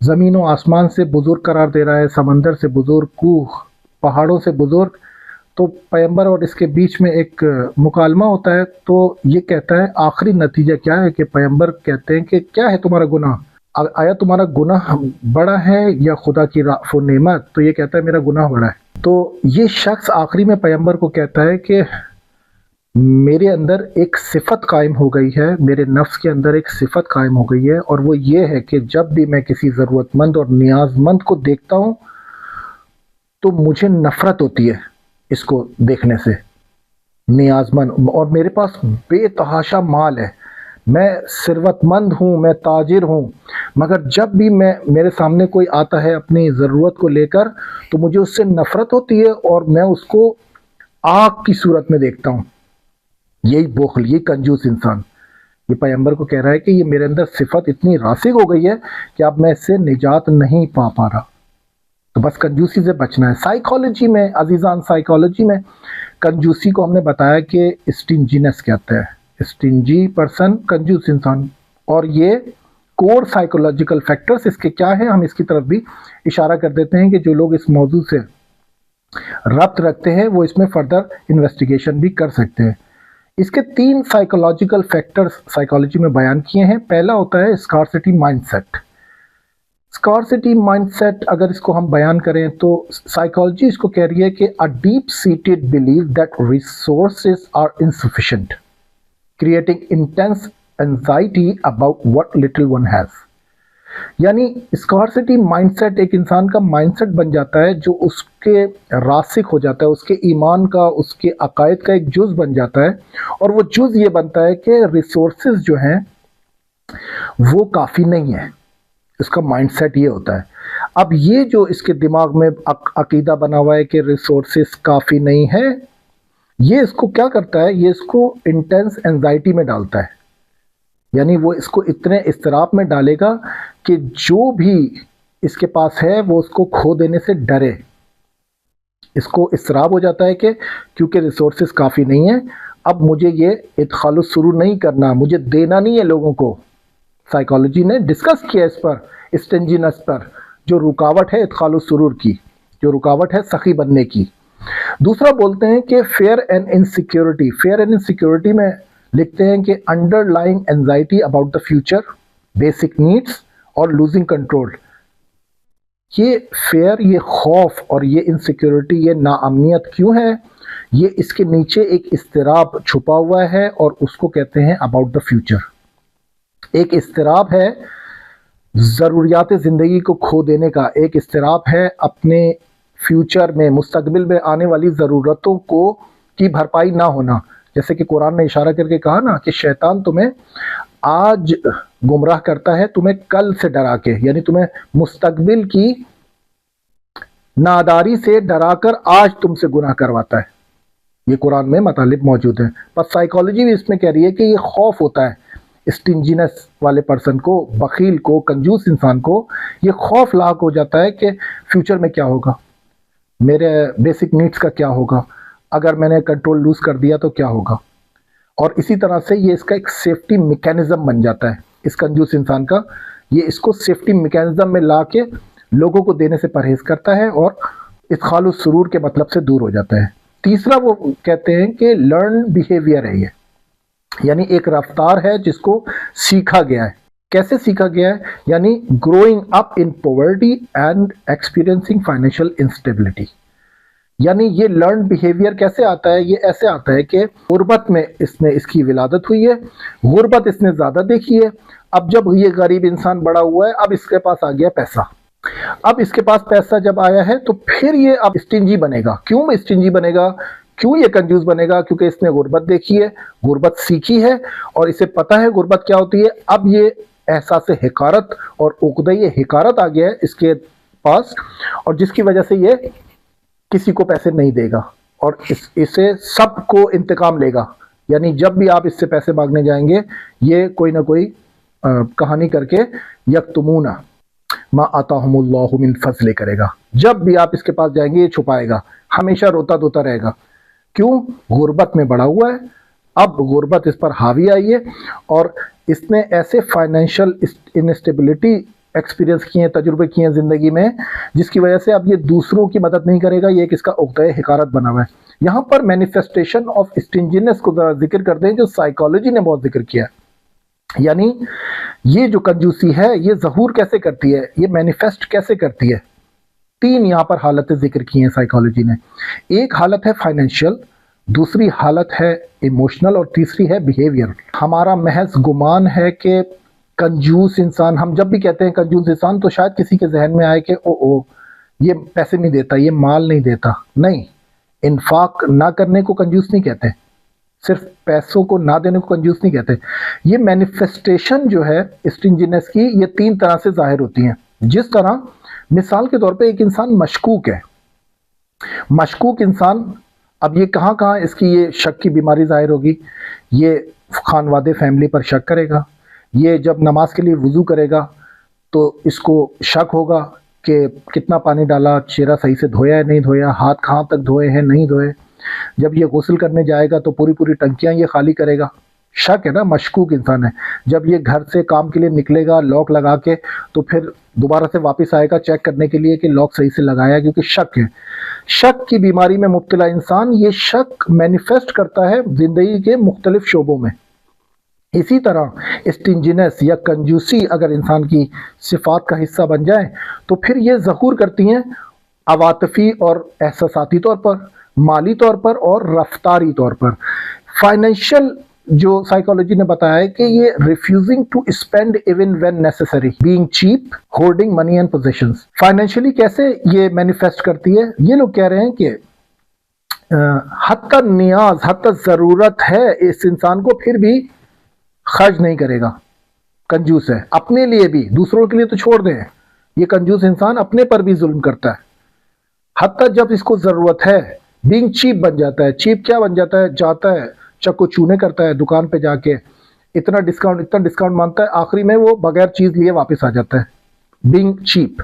زمین و آسمان سے بزرگ قرار دے رہا ہے، سمندر سے بزرگ، کوہ پہاڑوں سے بزرگ۔ تو پیغمبر اور اس کے بیچ میں ایک مکالمہ ہوتا ہے، تو یہ کہتا ہے آخری نتیجہ کیا ہے کہ پیغمبر کہتے ہیں کہ کیا ہے تمہارا گناہ، آیا تمہارا گناہ بڑا ہے یا خدا کی رأف و نعمت؟ تو یہ کہتا ہے میرا گناہ بڑا ہے۔ تو یہ شخص آخری میں پیغمبر کو کہتا ہے کہ میرے اندر ایک صفت قائم ہو گئی ہے، میرے نفس کے اندر ایک صفت قائم ہو گئی ہے، اور وہ یہ ہے کہ جب بھی میں کسی ضرورت مند اور نیاز مند کو دیکھتا ہوں تو مجھے نفرت ہوتی ہے اس کو دیکھنے سے، نیاز مند، اور میرے پاس بے تحاشا مال ہے، میں ثروت مند ہوں، میں تاجر ہوں، مگر جب بھی میرے سامنے کوئی آتا ہے اپنی ضرورت کو لے کر تو مجھے اس سے نفرت ہوتی ہے اور میں اس کو آگ کی صورت میں دیکھتا ہوں۔ یہی بخل، یہی کنجوس انسان، یہ پیغمبر کو کہہ رہا ہے کہ یہ میرے اندر صفت اتنی راسخ ہو گئی ہے کہ اب میں اس سے نجات نہیں پا رہا. تو بس کنجوسی سے بچنا ہے. سائیکالوجی میں عزیزان، سائیکالوجی میں کنجوسی کو ہم نے بتایا کہ اسٹنجینس کہتے ہیں. اسٹنجی پرسن، کنجوس انسان. اور یہ کور سائیکولوجیکل فیکٹرز اس کے کیا ہیں، ہم اس کی طرف بھی اشارہ کر دیتے ہیں کہ جو لوگ اس موضوع سے ربط رکھتے ہیں وہ اس میں فردر انویسٹیگیشن بھی کر سکتے ہیں. اس کے 3 سائیکولوجیکل فیکٹرز سائیکالوجی میں بیان کیے ہیں. پہلا ہوتا ہے scarcity mind set. Scarcity mind set اگر اس کو ہم بیان کریں تو سائیکالوجی اس کو کہہ رہی ہے کہ a deep seated belief that resources are insufficient, creating intense anxiety about what little one has. یعنی اسکارسٹی مائنڈ سیٹ ایک انسان کا مائنڈ سیٹ بن جاتا ہے جو اس کے راسخ ہو جاتا ہے، اس کے ایمان کا، اس کے عقائد کا ایک جز بن جاتا ہے. اور وہ جز یہ بنتا ہے کہ ریسورسز جو ہیں وہ کافی نہیں ہیں. اس کا مائنڈ سیٹ یہ ہوتا ہے. اب یہ جو اس کے دماغ میں عقیدہ بنا ہوا ہے کہ ریسورسز کافی نہیں ہے، یہ اس کو کیا کرتا ہے، یہ اس کو انٹینس اینزائٹی میں ڈالتا ہے. یعنی وہ اس کو اتنے اضطراب میں ڈالے گا کہ جو بھی اس کے پاس ہے وہ اس کو کھو دینے سے ڈرے. اس کو اضطراب ہو جاتا ہے کہ کیونکہ ریسورسز کافی نہیں ہیں، اب مجھے یہ ادخال السرور نہیں کرنا، مجھے دینا نہیں ہے لوگوں کو. سائیکالوجی نے ڈسکس کیا اس پر، اسٹنجینس پر، جو رکاوٹ ہے ادخال السرور کی، جو رکاوٹ ہے سخی بننے کی. دوسرا بولتے ہیں کہ fear and insecurity. Fear and insecurity میں لکھتے ہیں کہ underlying anxiety about the future, basic needs اور لوزنگ کنٹرول. یہ فیئر، یہ خوف اور یہ انسیکیورٹی، یہ ناامنیت کیوں ہے؟ یہ اس کے نیچے ایک اضطراب چھپا ہوا ہے اور اس کو کہتے ہیں اباؤٹ دا فیوچر. ایک اضطراب ہے ضروریات زندگی کو کھو دینے کا، ایک اضطراب ہے اپنے فیوچر میں، مستقبل میں آنے والی ضرورتوں کی بھرپائی نہ ہونا. جیسے کہ قرآن نے اشارہ کر کے کہا نا کہ شیطان تمہیں آج گمراہ کرتا ہے تمہیں کل سے ڈرا کے، یعنی تمہیں مستقبل کی ناداری سے ڈرا کر آج تم سے گناہ کرواتا ہے. یہ قرآن میں مطالب موجود ہیں. بس سائیکالوجی بھی اس میں کہہ رہی ہے کہ یہ خوف ہوتا ہے اسٹنجینس والے پرسن کو، بخیل کو، کنجوس انسان کو. یہ خوف لاحق ہو جاتا ہے کہ فیوچر میں کیا ہوگا، میرے بیسک نیڈز کا کیا ہوگا، اگر میں نے کنٹرول لوز کر دیا تو کیا ہوگا. اور اسی طرح سے یہ اس کا ایک سیفٹی میکینزم بن جاتا ہے اس کنجوس انسان کا. یہ اس کو سیفٹی میکینزم میں لا کے لوگوں کو دینے سے پرہیز کرتا ہے اور ادخال السرور کے مطلب سے دور ہو جاتا ہے. تیسرا وہ کہتے ہیں کہ لرن بیہیویئر ہے. یہ یعنی ایک رفتار ہے جس کو سیکھا گیا ہے. کیسے سیکھا گیا ہے؟ یعنی growing up in poverty and experiencing financial instability. یعنی یہ لرن بیہیویئر کیسے آتا ہے؟ یہ ایسے آتا ہے کہ غربت میں اس کی ولادت ہوئی ہے، غربت اس نے زیادہ دیکھی ہے. اب جب یہ غریب انسان بڑا ہوا ہے، اب اس کے پاس آ گیا پیسہ. اب اس کے پاس پیسہ جب آیا ہے تو پھر یہ اب اسٹنجی بنے گا. کیوں اسٹنجی بنے گا؟ کیوں یہ کنجوس بنے گا؟ کیونکہ اس نے غربت دیکھی ہے، غربت سیکھی ہے اور اسے پتا ہے غربت کیا ہوتی ہے. اب یہ احساس حقارت اور عقدہ حقارت آ گیا ہے اس کے پاس، اور جس کی وجہ سے یہ کسی کو پیسے نہیں دے گا اور اسے سب کو انتقام لے گا. یعنی جب بھی آپ اس سے پیسے مانگنے جائیں گے، یہ کوئی نہ کوئی کہانی کر کے یکتمون ما آتاہم اللہ من فضل کرے گا. جب بھی آپ اس کے پاس جائیں گے یہ چھپائے گا، ہمیشہ روتا دھوتا رہے گا. کیوں؟ غربت میں بڑا ہوا ہے، اب غربت اس پر حاوی آئی ہے اور اس نے ایسے فائنینشیل انسٹیبلٹی ایکسپیرینس کیے ہیں، تجربے کیے ہیں زندگی میں، جس کی وجہ سے اب یہ دوسروں کی مدد نہیں کرے گا. یہ کس کا عقدہ حقارت بنا ہوا ہے. یہاں پر مینیفیسٹیشن آف اسٹنجینس کو ذرا ذکر کر دیں جو سائیکالوجی نے بہت ذکر کیا ہے. یعنی یہ جو کنجوسی ہے یہ ظہور کیسے کرتی ہے، یہ مینیفیسٹ کیسے کرتی ہے. 3 یہاں پر حالتیں ذکر کی ہیں سائیکالوجی نے. ایک حالت ہے فائنینشیل، دوسری حالت ہے ایموشنل اور تیسری ہے بیہیویئر. ہمارا محض گمان ہے کہ کنجوس انسان، ہم جب بھی کہتے ہیں کنجوس انسان تو شاید کسی کے ذہن میں آئے کہ او یہ پیسے نہیں دیتا، یہ مال نہیں دیتا. نہیں، انفاق نہ کرنے کو کنجوس نہیں کہتے، صرف پیسوں کو نہ دینے کو کنجوس نہیں کہتے. یہ مینیفیسٹیشن جو ہے اسٹنجینس کی یہ 3 طرح سے ظاہر ہوتی ہیں. جس طرح مثال کے طور پہ ایک انسان مشکوک ہے، مشکوک انسان، اب یہ کہاں اس کی یہ شک کی بیماری ظاہر ہوگی؟ یہ خانوادے فیملی پر شک کرے گا، یہ جب نماز کے لیے وضو کرے گا تو اس کو شک ہوگا کہ کتنا پانی ڈالا، چہرہ صحیح سے دھویا ہے نہیں دھویا، ہاتھ کہاں تک دھوئے ہیں نہیں دھوئے۔ جب یہ غسل کرنے جائے گا تو پوری پوری ٹنکیاں یہ خالی کرے گا، شک ہے نا، مشکوک انسان ہے۔ جب یہ گھر سے کام کے لیے نکلے گا لاک لگا کے تو پھر دوبارہ سے واپس آئے گا چیک کرنے کے لیے کہ لاک صحیح سے لگایا ہے، کیونکہ شک ہے۔ شک کی بیماری میں مبتلا انسان یہ شک مینیفیسٹ کرتا ہے زندگی کے مختلف شعبوں میں۔ اسی طرح اسٹنجنس یا کنجوسی اگر انسان کی صفات کا حصہ بن جائے تو پھر یہ ظہور کرتی ہیں عواطفی اور احساساتی طور پر، مالی طور پر اور رفتاری طور پر۔ فائنینشیل جو سائیکالوجی نے بتایا ہے کہ یہ refusing to spend even when necessary, being cheap, holding money and positions. Financially کیسے یہ مینیفیسٹ کرتی ہے؟ یہ لوگ کہہ رہے ہیں کہ حتی نیاز، حتی ضرورت ہے اس انسان کو پھر بھی خرچ نہیں کرے گا، کنجوس ہے۔ اپنے لیے بھی، دوسروں کے لیے تو چھوڑ دیں، یہ کنجوس انسان اپنے پر بھی ظلم کرتا ہے۔ حتی جب اس کو ضرورت ہے بینگ چیپ بن جاتا ہے۔ چیپ کیا بن جاتا ہے؟ جاتا ہے چکو چونے کرتا ہے دکان پہ جا کے، اتنا ڈسکاؤنٹ مانگتا ہے، آخری میں وہ بغیر چیز لیے واپس آ جاتا ہے، بینگ چیپ۔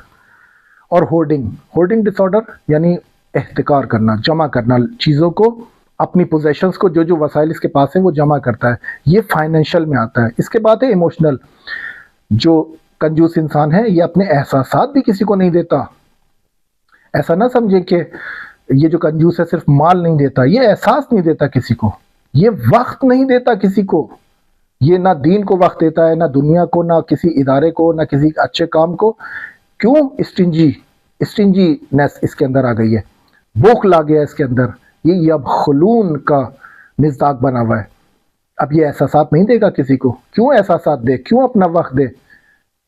اور ہورڈنگ ڈس آرڈر یعنی احتکار کرنا، جمع کرنا چیزوں کو، اپنی پوزیشنز کو، جو وسائل اس کے پاس ہیں وہ جمع کرتا ہے، یہ فائنینشیل میں آتا ہے۔ اس کے بعد ہے ایموشنل۔ جو کنجوس انسان ہے یہ اپنے احساسات بھی کسی کو نہیں دیتا۔ ایسا نہ سمجھے کہ یہ جو کنجوس ہے صرف مال نہیں دیتا، یہ احساس نہیں دیتا کسی کو، یہ وقت نہیں دیتا کسی کو، یہ نہ دین کو وقت دیتا ہے، نہ دنیا کو، نہ کسی ادارے کو، نہ کسی اچھے کام کو۔ کیوں؟ اسٹنجینس اس کے اندر آ گئی ہے، بخل آ گیا اس کے اندر، یہ یبخلون کا مزاج بنا ہوا ہے۔ اب یہ احساسات نہیں دے گا کسی کو، کیوں احساسات دے، کیوں اپنا وقت دے؟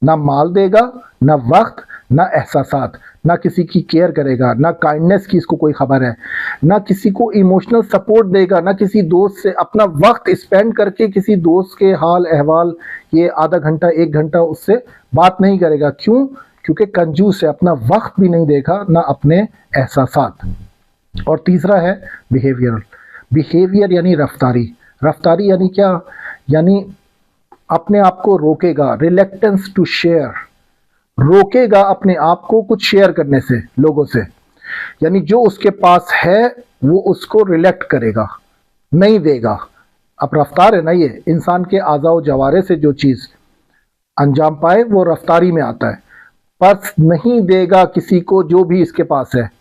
نہ مال دے گا، نہ وقت، نہ احساسات، نہ کسی کی کیئر کرے گا، نہ کائنڈنس کی اس کو کوئی خبر ہے، نہ کسی کو ایموشنل سپورٹ دے گا، نہ کسی دوست سے اپنا وقت اسپینڈ کر کے کسی دوست کے حال احوال یہ آدھا گھنٹہ 1 گھنٹہ اس سے بات نہیں کرے گا۔ کیوں؟ کیونکہ کنجوس ہے، اپنا وقت بھی نہیں دیکھا، نہ اپنے احساسات۔ اور تیسرا ہے بیہیویئر یعنی رفتاری یعنی کیا؟ یعنی اپنے آپ کو روکے گا، ریلیکٹنس ٹو شیئر، روکے گا اپنے آپ کو کچھ شیئر کرنے سے لوگوں سے، یعنی جو اس کے پاس ہے وہ اس کو ریلیکٹ کرے گا، نہیں دے گا۔ اب رفتار ہے نا، یہ انسان کے اعضاء و جوارے سے جو چیز انجام پائے وہ رفتاری میں آتا ہے۔ پس نہیں دے گا کسی کو جو بھی اس کے پاس ہے،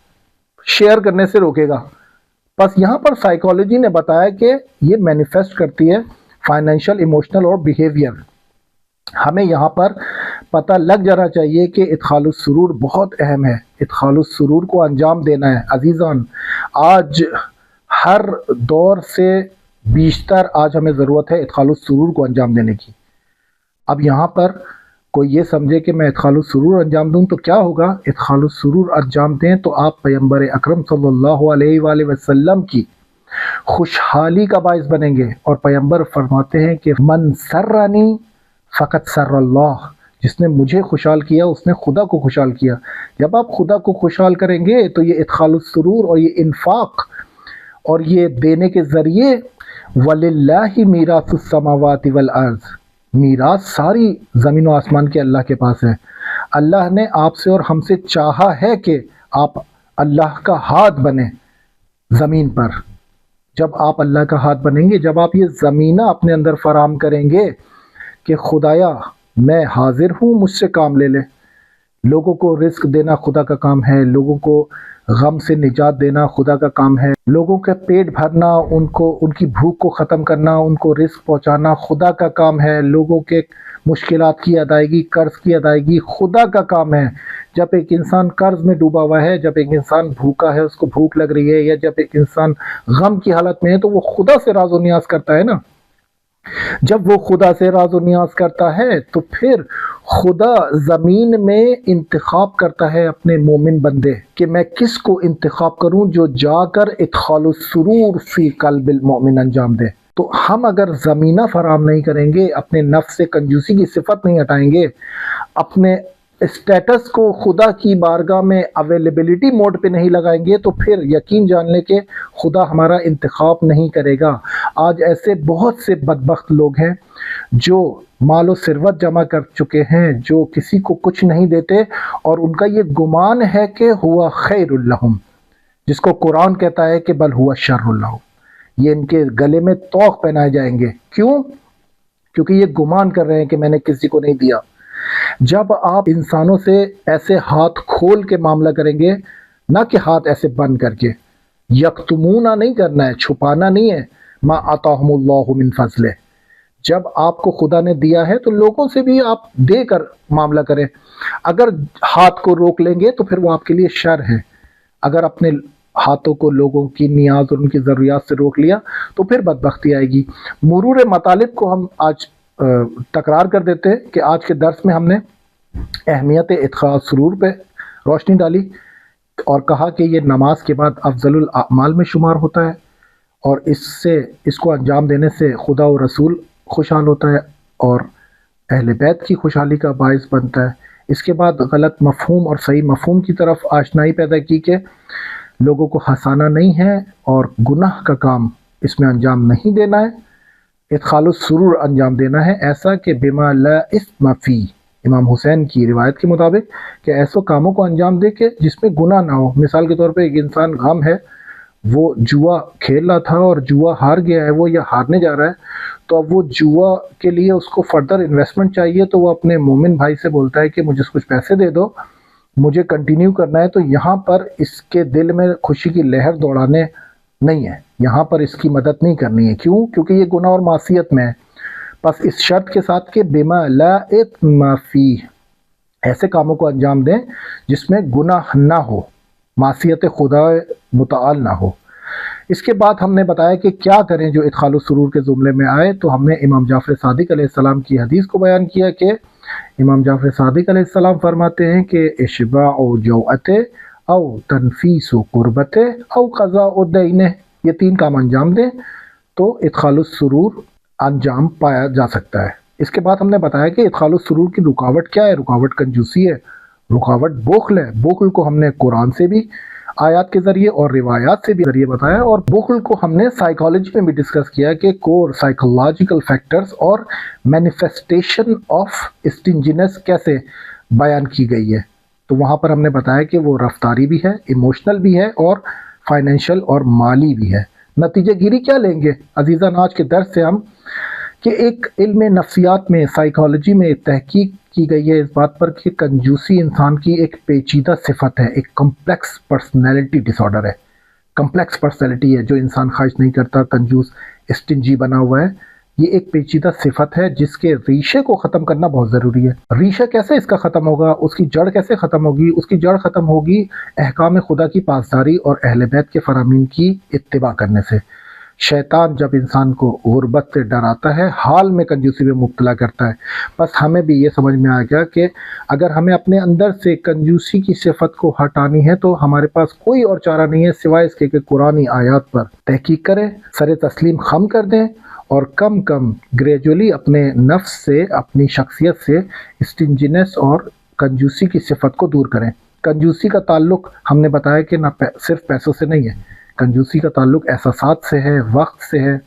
شیئر کرنے سے روکے گا۔ پس یہاں پر سائیکالوجی نے بتایا کہ یہ مینیفیسٹ کرتی ہے فائنینشیل، ایموشنل اور بیہیویئر۔ ہمیں یہاں پر پتہ لگ جانا چاہیے کہ ادخال السرور بہت اہم ہے، ادخال السرور کو انجام دینا ہے۔ عزیزان، آج ہر دور سے بیشتر آج ہمیں ضرورت ہے ادخال السرور کو انجام دینے کی۔ اب یہاں پر کوئی یہ سمجھے کہ میں ادخال السرور انجام دوں تو کیا ہوگا؟ ادخال السرور انجام دیں تو آپ پیغمبر اکرم صلی اللہ علیہ وآلہ وسلم کی خوشحالی کا باعث بنیں گے۔ اور پیغمبر فرماتے ہیں کہ من سرنی فقط سر اللہ، جس نے مجھے خوشحال کیا اس نے خدا کو خوشحال کیا۔ جب آپ خدا کو خوشحال کریں گے تو یہ ادخال السرور اور یہ انفاق اور یہ دینے کے ذریعے وَلِلَّهِ مِيرَاثُ السَّمَاوَاتِ وَالْأَرْضِ، میراث ساری زمین و آسمان کے اللہ کے پاس ہے۔ اللہ نے آپ سے اور ہم سے چاہا ہے کہ آپ اللہ کا ہاتھ بنیں زمین پر۔ جب آپ اللہ کا ہاتھ بنیں گے، جب آپ یہ زمینہ اپنے اندر فراہم کریں گے کہ خدایا میں حاضر ہوں، مجھ سے کام لے لے۔ لوگوں کو رزق دینا خدا کا کام ہے، لوگوں کو غم سے نجات دینا خدا کا کام ہے، لوگوں کا پیٹ بھرنا، ان کی بھوک کو ختم کرنا، ان کو رزق پہنچانا خدا کا کام ہے، لوگوں کے مشکلات کی ادائیگی، قرض کی ادائیگی خدا کا کام ہے۔ جب ایک انسان قرض میں ڈوبا ہوا ہے، جب ایک انسان بھوکا ہے، اس کو بھوک لگ رہی ہے، یا جب ایک انسان غم کی حالت میں ہے تو وہ خدا سے راز و نیاز کرتا ہے نا۔ جب وہ خدا سے راز و نیاز کرتا ہے تو پھر خدا زمین میں انتخاب کرتا ہے اپنے مومن بندے کہ میں کس کو انتخاب کروں جو جا کر ادخال السرور فی قلب المؤمن انجام دے۔ تو ہم اگر زمینہ فراہم نہیں کریں گے، اپنے نفس سے کنجوسی کی صفت نہیں ہٹائیں گے، اپنے اسٹیٹس کو خدا کی بارگاہ میں اویلیبلٹی موڈ پہ نہیں لگائیں گے تو پھر یقین جان لیں کہ خدا ہمارا انتخاب نہیں کرے گا۔ آج ایسے بہت سے بدبخت لوگ ہیں جو مال و ثروت جمع کر چکے ہیں، جو کسی کو کچھ نہیں دیتے، اور ان کا یہ گمان ہے کہ ہوا خیر لہم، جس کو قرآن کہتا ہے کہ بل ہوا شر لہم، یہ ان کے گلے میں طوق پہنائے جائیں گے۔ کیوں؟ کیونکہ یہ گمان کر رہے ہیں کہ میں نے کسی کو نہیں دیا۔ جب آپ انسانوں سے ایسے ہاتھ کھول کے معاملہ کریں گے، نہ کہ ہاتھ ایسے بند کر کے، یکتمونہ نہیں کرنا ہے، چھپانا نہیں ہے، ما آتاہم اللہ من فضلہ، جب آپ کو خدا نے دیا ہے تو لوگوں سے بھی آپ دے کر معاملہ کریں۔ اگر ہاتھ کو روک لیں گے تو پھر وہ آپ کے لیے شر ہے۔ اگر اپنے ہاتھوں کو لوگوں کی نیاز اور ان کی ضروریات سے روک لیا تو پھر بدبختی آئے گی۔ مرور مطالب کو ہم آج تکرار کر دیتے ہیں کہ آج کے درس میں ہم نے اہمیت ادخال سرور پہ روشنی ڈالی اور کہا کہ یہ نماز کے بعد افضل الاعمال میں شمار ہوتا ہے، اور اس کو انجام دینے سے خدا و رسول خوشحال ہوتا ہے اور اہل بیت کی خوشحالی کا باعث بنتا ہے۔ اس کے بعد غلط مفہوم اور صحیح مفہوم کی طرف آشنائی پیدا کی کہ لوگوں کو ہنسانا نہیں ہے اور گناہ کا کام اس میں انجام نہیں دینا ہے، ادخال السرور انجام دینا ہے، ایسا کہ بما لا اثم فی، امام حسین کی روایت کے مطابق کہ ایسے کاموں کو انجام دے کہ جس میں گناہ نہ ہو۔ مثال کے طور پہ ایک انسان غم ہے، وہ جوا کھیل رہا تھا اور جوا ہار گیا ہے وہ یا ہارنے جا رہا ہے، تو اب وہ جوا کے لیے اس کو فردر انویسٹمنٹ چاہیے، تو وہ اپنے مومن بھائی سے بولتا ہے کہ مجھے کچھ پیسے دے دو، مجھے کنٹینیو کرنا ہے۔ تو یہاں پر اس کے دل میں خوشی کی لہر دوڑانے نہیں ہے، یہاں پر اس کی مدد نہیں کرنی ہے۔ کیوں؟ کیونکہ یہ گناہ اور معصیت میں ہے۔ بس اس شرط کے ساتھ کہ بما لا اثم فی، ایسے کاموں کو انجام دیں جس میں گناہ نہ ہو، معصیت خدا متعال نہ ہو۔ اس کے بعد ہم نے بتایا کہ کیا کریں جو ادخال السرور کے زمرے میں آئے، تو ہم نے امام جعفر صادق علیہ السلام کی حدیث کو بیان کیا کہ امام جعفر صادق علیہ السلام فرماتے ہیں کہ اشباع جوعت او تنفیس قربت او قضاء الدین، یہ تین کام انجام دیں تو ادخال السرور انجام پایا جا سکتا ہے۔ اس کے بعد ہم نے بتایا کہ ادخال السرور کی رکاوٹ کیا ہے۔ رکاوٹ کنجوسی ہے، رکاوٹ بخل ہے۔ بخل کو ہم نے قرآن سے بھی آیات کے ذریعے اور روایات سے بھی ذریعے بتایا، اور بخل کو ہم نے سائیکالوجی میں بھی ڈسکس کیا کہ کور سائیکولوجیکل فیکٹرز اور مینیفیسٹیشن آف اسٹنجینس کیسے بیان کی گئی ہے۔ تو وہاں پر ہم نے بتایا کہ وہ رفتاری بھی ہے، ایموشنل بھی ہے، اور فائنینشیل اور مالی بھی ہے۔ نتیجہ گیری کیا لیں گے عزیزان آج کے درس سے ہم، کہ ایک علم نفسیات میں، سائیکالوجی میں تحقیق کی گئی ہے اس بات پر کہ کنجوسی انسان کی ایک پیچیدہ صفت ہے، ایک کمپلیکس پرسنالٹی ڈس آرڈر ہے۔ کمپلیکس پرسنالٹی ہے جو انسان خواہش نہیں کرتا، کنجوس اسٹنجی بنا ہوا ہے۔ یہ ایک پیچیدہ صفت ہے جس کے ریشے کو ختم کرنا بہت ضروری ہے۔ ریشہ کیسے اس کا ختم ہوگا، اس کی جڑ کیسے ختم ہوگی؟ اس کی جڑ ختم ہوگی احکام خدا کی پاسداری اور اہل بیت کے فرامین کی اتباع کرنے سے۔ شیطان جب انسان کو غربت سے ڈراتا ہے، حال میں کنجوسی میں مبتلا کرتا ہے۔ بس ہمیں بھی یہ سمجھ میں آ گیا کہ اگر ہمیں اپنے اندر سے کنجوسی کی صفت کو ہٹانی ہے تو ہمارے پاس کوئی اور چارہ نہیں ہے سوائے اس کے کہ قرآنی آیات پر تحقیق کریں، سر تسلیم خم کر دیں، اور کم کم گریجولی اپنے نفس سے، اپنی شخصیت سے اسٹنجینس اور کنجوسی کی صفت کو دور کریں۔ کنجوسی کا تعلق ہم نے بتایا کہ نہ صرف پیسوں سے نہیں ہے، کنجوسی کا تعلق احساسات سے ہے، وقت سے ہے،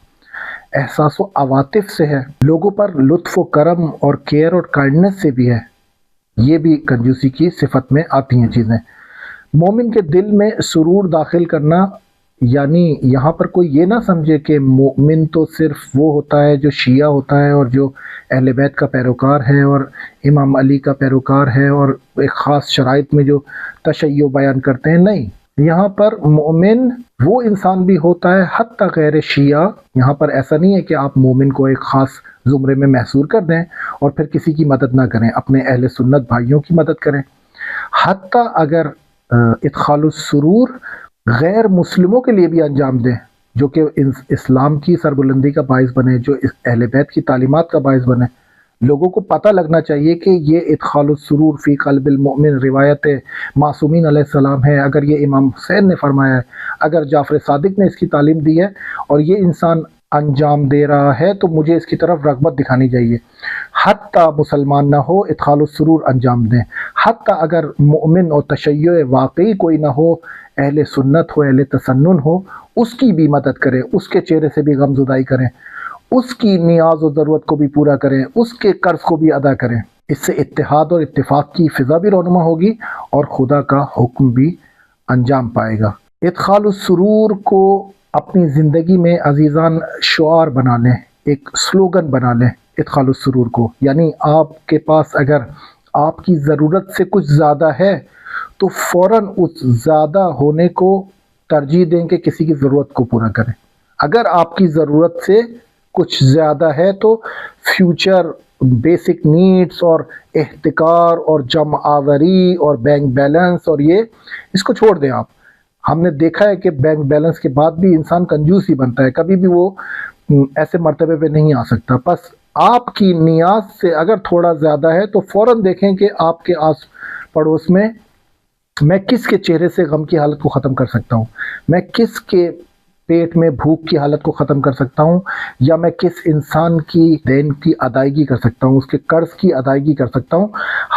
احساس و عواطف سے ہے، لوگوں پر لطف و کرم اور کیئر اور کائنڈنس سے بھی ہے۔ یہ بھی کنجوسی کی صفت میں آتی ہیں چیزیں۔ مومن کے دل میں سرور داخل کرنا، یعنی یہاں پر کوئی یہ نہ سمجھے کہ مومن تو صرف وہ ہوتا ہے جو شیعہ ہوتا ہے اور جو اہل بیت کا پیروکار ہے اور امام علی کا پیروکار ہے اور ایک خاص شرائط میں جو تشیع بیان کرتے ہیں۔ نہیں، یہاں پر مومن وہ انسان بھی ہوتا ہے حتی غیر شیعہ۔ یہاں پر ایسا نہیں ہے کہ آپ مومن کو ایک خاص زمرے میں محصور کر دیں اور پھر کسی کی مدد نہ کریں، اپنے اہل سنت بھائیوں کی مدد کریں۔ حتی اگر ادخال السرور غیر مسلموں کے لیے بھی انجام دیں، جو کہ اسلام کی سربلندی کا باعث بنے، جو اہل بیت کی تعلیمات کا باعث بنے، لوگوں کو پتہ لگنا چاہیے کہ یہ ادخال السرور فی قلب المؤمن روایت معصومین علیہ السلام ہے، اگر یہ امام حسین نے فرمایا ہے، اگر جعفر صادق نے اس کی تعلیم دی ہے، اور یہ انسان انجام دے رہا ہے تو مجھے اس کی طرف رغبت دکھانی چاہیے، حتیٰ مسلمان نہ ہو ادخال السرور انجام دیں، حتیٰ اگر مؤمن اور تشیع واقعی کوئی نہ ہو، اہل سنت ہو، اہل تسنن ہو، اس کی بھی مدد کریں، اس کے چہرے سے بھی غم زدائی کریں، اس کی نیاز و ضرورت کو بھی پورا کریں، اس کے قرض کو بھی ادا کریں۔ اس سے اتحاد اور اتفاق کی فضا بھی رونما ہوگی اور خدا کا حکم بھی انجام پائے گا۔ ادخال السرور کو اپنی زندگی میں عزیزان شعار بنا لیں، ایک سلوگن بنا لیں ادخال السرور کو، یعنی آپ کے پاس اگر آپ کی ضرورت سے کچھ زیادہ ہے تو فوراً اس زیادہ ہونے کو ترجیح دیں کہ کسی کی ضرورت کو پورا کریں۔ اگر آپ کی ضرورت سے کچھ زیادہ ہے تو فیوچر بیسک نیڈز اور احتکار اور جمع آوری اور بینک بیلنس اور یہ اس کو چھوڑ دیں آپ۔ ہم نے دیکھا ہے کہ بینک بیلنس کے بعد بھی انسان کنجوس ہی بنتا ہے، کبھی بھی وہ ایسے مرتبے پہ نہیں آ سکتا۔ بس آپ کی نیاز سے اگر تھوڑا زیادہ ہے تو فوراً دیکھیں کہ آپ کے آس پڑوس میں کس کے چہرے سے غم کی حالت کو ختم کر سکتا ہوں، میں کس کے پیٹ میں بھوک کی حالت کو ختم کر سکتا ہوں، یا میں کس انسان کی دین کی ادائیگی کر سکتا ہوں، اس کے قرض کی ادائیگی کر سکتا ہوں،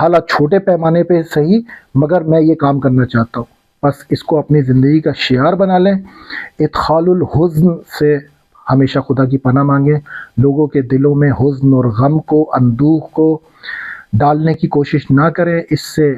حالات چھوٹے پیمانے پہ صحیح مگر میں یہ کام کرنا چاہتا ہوں۔ بس اس کو اپنی زندگی کا شعار بنا لیں۔ ادخال الحزن سے ہمیشہ خدا کی پناہ مانگیں، لوگوں کے دلوں میں حزن اور غم کو، اندوہ کو ڈالنے کی کوشش نہ کریں، اس سے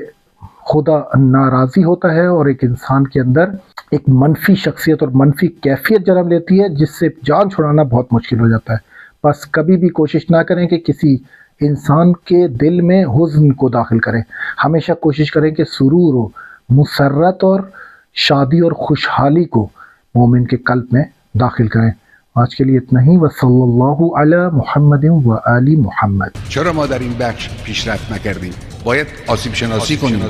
خدا ناراضی ہوتا ہے اور ایک انسان کے اندر ایک منفی شخصیت اور منفی کیفیت جنم لیتی ہے جس سے جان چھڑانا بہت مشکل ہو جاتا ہے۔ بس کبھی بھی کوشش نہ کریں کہ کسی انسان کے دل میں حزن کو داخل کریں، ہمیشہ کوشش کریں کہ سرور و مسرت اور شادی اور خوشحالی کو مومن کے قلب میں داخل کریں۔ آج کے لیے اتنا ہی، وصلی اللہ علی محمد و آل محمد۔ چرا ما در این بخش پیشرفت نکردیم؟ باید آسیب شناسی کنیم.